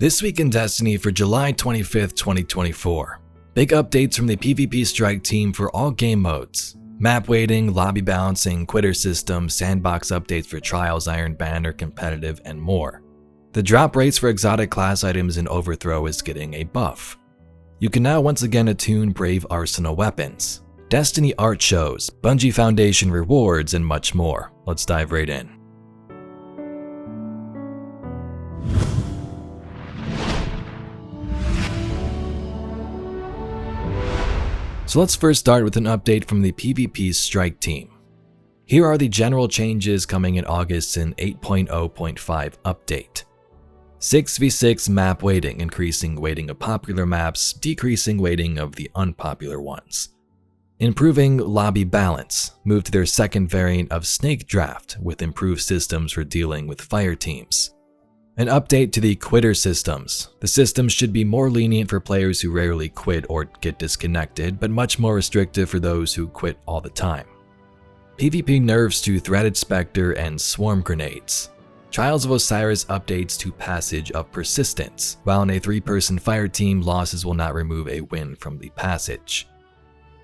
This week in Destiny for July 25th, 2024. Big updates from the PvP Strike team for all game modes. Map weighting, lobby balancing, quitter system, sandbox updates for Trials, Iron Banner, competitive, and more. The drop rates for exotic class items in Overthrow is getting a buff. You can now once again attune Brave Arsenal weapons. Destiny art shows, Bungie Foundation rewards, and much more. Let's dive right in. So let's first start with an update from the PvP Strike team. Here are the general changes coming in August's 8.0.5 update. 6v6 map weighting, increasing weighting of popular maps, decreasing weighting of the unpopular ones. Improving lobby balance, moved to their second variant of Snake Draft with improved systems for dealing with fire teams. An update to the quitter systems. The systems should be more lenient for players who rarely quit or get disconnected, but much more restrictive for those who quit all the time. PvP nerfs to Threaded Spectre and Swarm Grenades. Trials of Osiris updates to Passage of Persistence. While in a 3-person fire team, losses will not remove a win from the passage.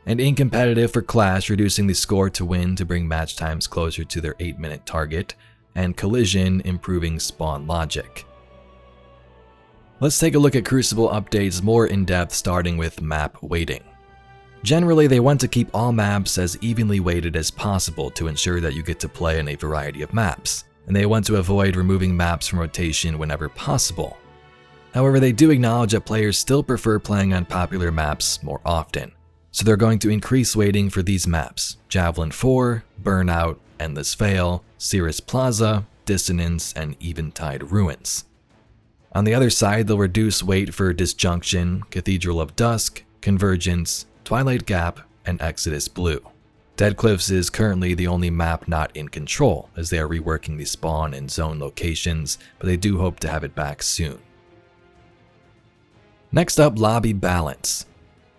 And in competitive for Clash, reducing the score to win to bring match times closer to their 8-minute target, and Collision improving spawn logic. Let's take a look at Crucible updates more in depth, starting with map weighting. Generally, they want to keep all maps as evenly weighted as possible to ensure that you get to play in a variety of maps, and they want to avoid removing maps from rotation whenever possible. However, they do acknowledge that players still prefer playing on popular maps more often, so they're going to increase weighting for these maps: Javelin 4, Burnout, Endless Veil, Cirrus Plaza, Dissonance, and Eventide Ruins. On the other side, they'll reduce weight for Disjunction, Cathedral of Dusk, Convergence, Twilight Gap, and Exodus Blue. Dead Cliffs is currently the only map not in control, as they are reworking the spawn and zone locations, but they do hope to have it back soon. Next up, lobby balance.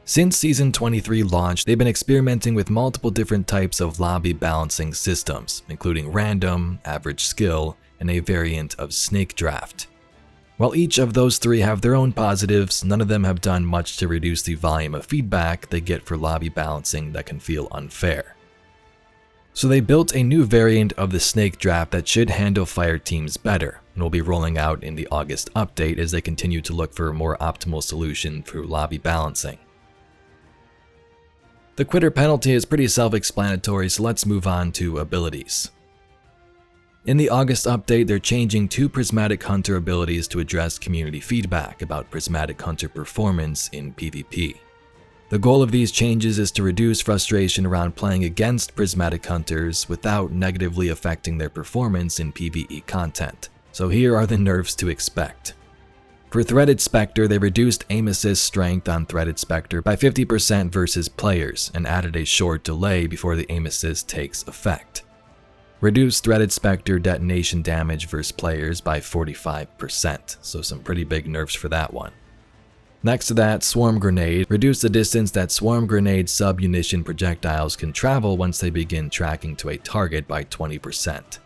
Since Season 23 launched, they've been experimenting with multiple different types of lobby balancing systems, including random, average skill, and a variant of Snake Draft. While each of those three have their own positives, none of them have done much to reduce the volume of feedback they get for lobby balancing that can feel unfair. So they built a new variant of the Snake Draft that should handle fire teams better, and will be rolling out in the August update as they continue to look for a more optimal solution for lobby balancing. The quitter penalty is pretty self-explanatory, so let's move on to abilities. In the August update, they're changing 2 Prismatic Hunter abilities to address community feedback about Prismatic Hunter performance in PvP. The goal of these changes is to reduce frustration around playing against Prismatic Hunters without negatively affecting their performance in PvE content. So here are the nerfs to expect. For Threaded Spectre, they reduced aim assist strength on Threaded Spectre by 50% versus players and added a short delay before the aim assist takes effect. Reduced Threaded Spectre detonation damage versus players by 45%, so some pretty big nerfs for that one. Next to that, Swarm Grenade reduced the distance that Swarm Grenade sub-munition projectiles can travel once they begin tracking to a target by 20%.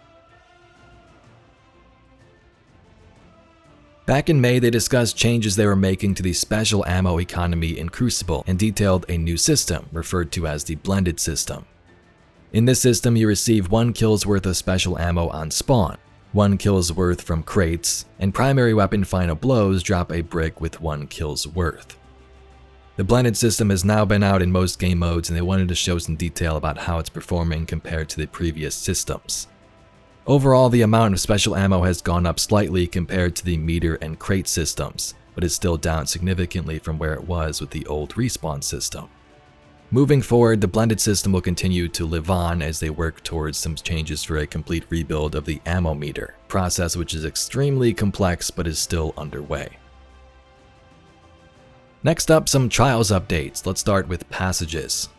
Back in May, they discussed changes they were making to the special ammo economy in Crucible and detailed a new system, referred to as the blended system. In this system, you receive 1 kill's worth of special ammo on spawn, 1 kill's worth from crates, and primary weapon final blows drop a brick with 1 kill's worth. The blended system has now been out in most game modes, and they wanted to show some detail about how it's performing compared to the previous systems. Overall, the amount of special ammo has gone up slightly compared to the meter and crate systems, but is still down significantly from where it was with the old respawn system. Moving forward, the blended system will continue to live on as they work towards some changes for a complete rebuild of the ammo meter, process which is extremely complex but is still underway. Next up, some Trials updates. Let's start with Passages.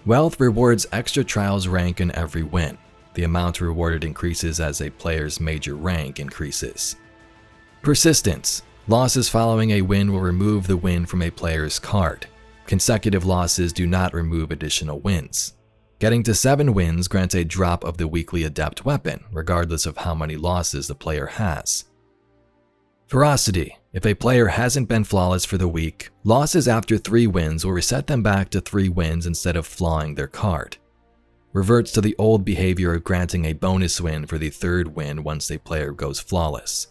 Wealth rewards extra Trials rank in every win. The amount rewarded increases as a player's major rank increases. Persistence. Losses following a win will remove the win from a player's card. Consecutive losses do not remove additional wins. Getting to 7 wins grants a drop of the weekly adept weapon, regardless of how many losses the player has. Ferocity. If a player hasn't been flawless for the week, losses after 3 wins will reset them back to 3 wins instead of flawing their card. Reverts to the old behavior of granting a bonus win for the 3rd win once a player goes flawless.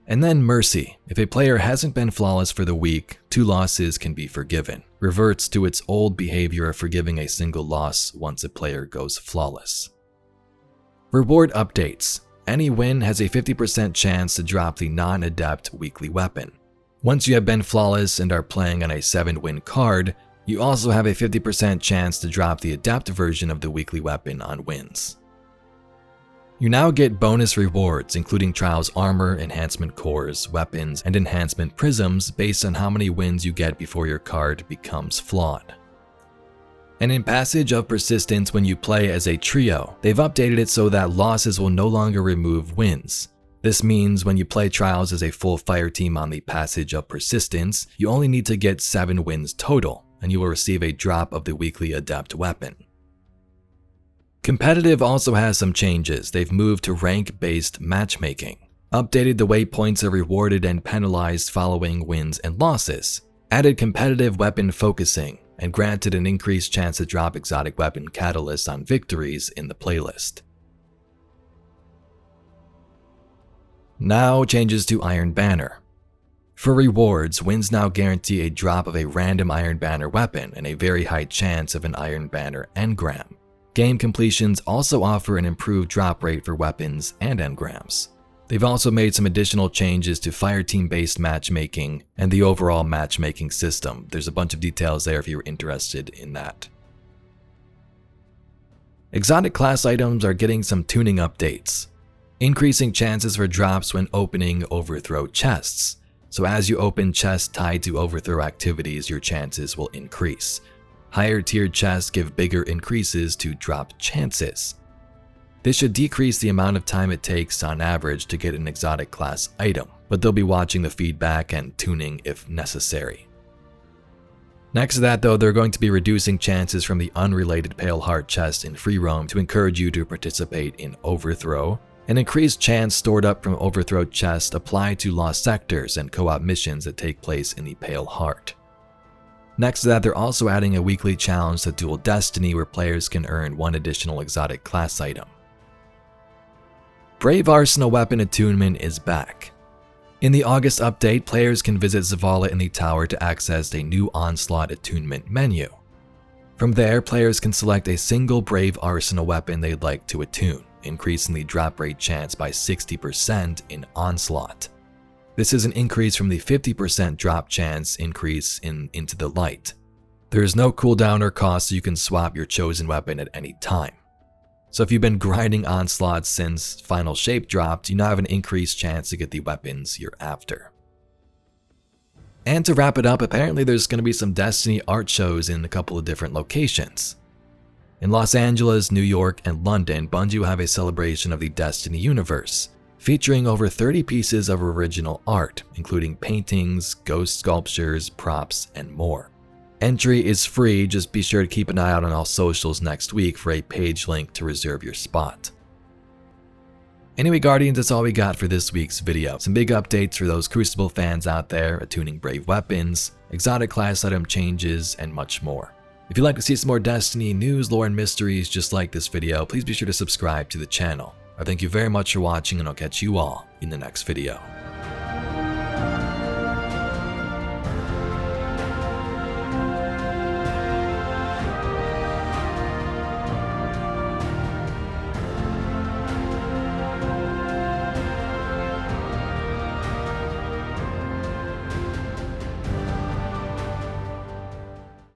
And then Mercy. If a player hasn't been flawless for the week, 2 losses can be forgiven. Reverts to its old behavior of forgiving a single loss once a player goes flawless. Reward updates. Any win has a 50% chance to drop the non-adept weekly weapon. Once you have been flawless and are playing on a 7-win card, you also have a 50% chance to drop the adept version of the weekly weapon on wins. You now get bonus rewards including Trials Armor, Enhancement Cores, Weapons, and Enhancement Prisms based on how many wins you get before your card becomes flawed. And in Passage of Persistence, when you play as a trio, they've updated it so that losses will no longer remove wins. This means when you play Trials as a full fire team on the Passage of Persistence, you only need to get 7 wins total, and you will receive a drop of the weekly adept weapon. Competitive also has some changes. They've moved to rank-based matchmaking, updated the way points are rewarded and penalized following wins and losses, added competitive weapon focusing, and granted an increased chance to drop exotic weapon catalysts on victories in the playlist. Now changes to Iron Banner. For rewards, wins now guarantee a drop of a random Iron Banner weapon and a very high chance of an Iron Banner engram. Game completions also offer an improved drop rate for weapons and engrams. They've also made some additional changes to fireteam-based matchmaking and the overall matchmaking system. There's a bunch of details there if you're interested in that. Exotic class items are getting some tuning updates, increasing chances for drops when opening overthrow chests. So as you open chests tied to overthrow activities, your chances will increase. Higher tiered chests give bigger increases to drop chances. This should decrease the amount of time it takes on average to get an exotic class item, but they'll be watching the feedback and tuning if necessary. Next to that though, they're going to be reducing chances from the unrelated Pale Heart chest in free roam to encourage you to participate in overthrow. An increased chance stored up from overthrow chests apply to lost sectors and co-op missions that take place in the Pale Heart. Next to that, they're also adding a weekly challenge to Dual Destiny where players can earn 1 additional exotic class item. Brave Arsenal Weapon Attunement is back. In the August update, players can visit Zavala in the tower to access a new Onslaught Attunement menu. From there, players can select a single Brave Arsenal weapon they'd like to attune, increasing the drop rate chance by 60% in Onslaught. This is an increase from the 50% drop chance increase in Into the Light. There is no cooldown or cost, so you can swap your chosen weapon at any time. So if you've been grinding Onslaught since Final Shape dropped, you now have an increased chance to get the weapons you're after. And to wrap it up, apparently there's going to be some Destiny art shows in a couple of different locations. In Los Angeles, New York, and London, Bungie will have a celebration of the Destiny universe, featuring over 30 pieces of original art, including paintings, ghost sculptures, props, and more. Entry is free, just be sure to keep an eye out on all socials next week for a page link to reserve your spot. Anyway, Guardians, that's all we got for this week's video. Some big updates for those Crucible fans out there, attuning brave weapons, exotic class item changes, and much more. If you'd like to see some more Destiny news, lore, and mysteries just like this video, please be sure to subscribe to the channel. I thank you very much for watching, and I'll catch you all in the next video.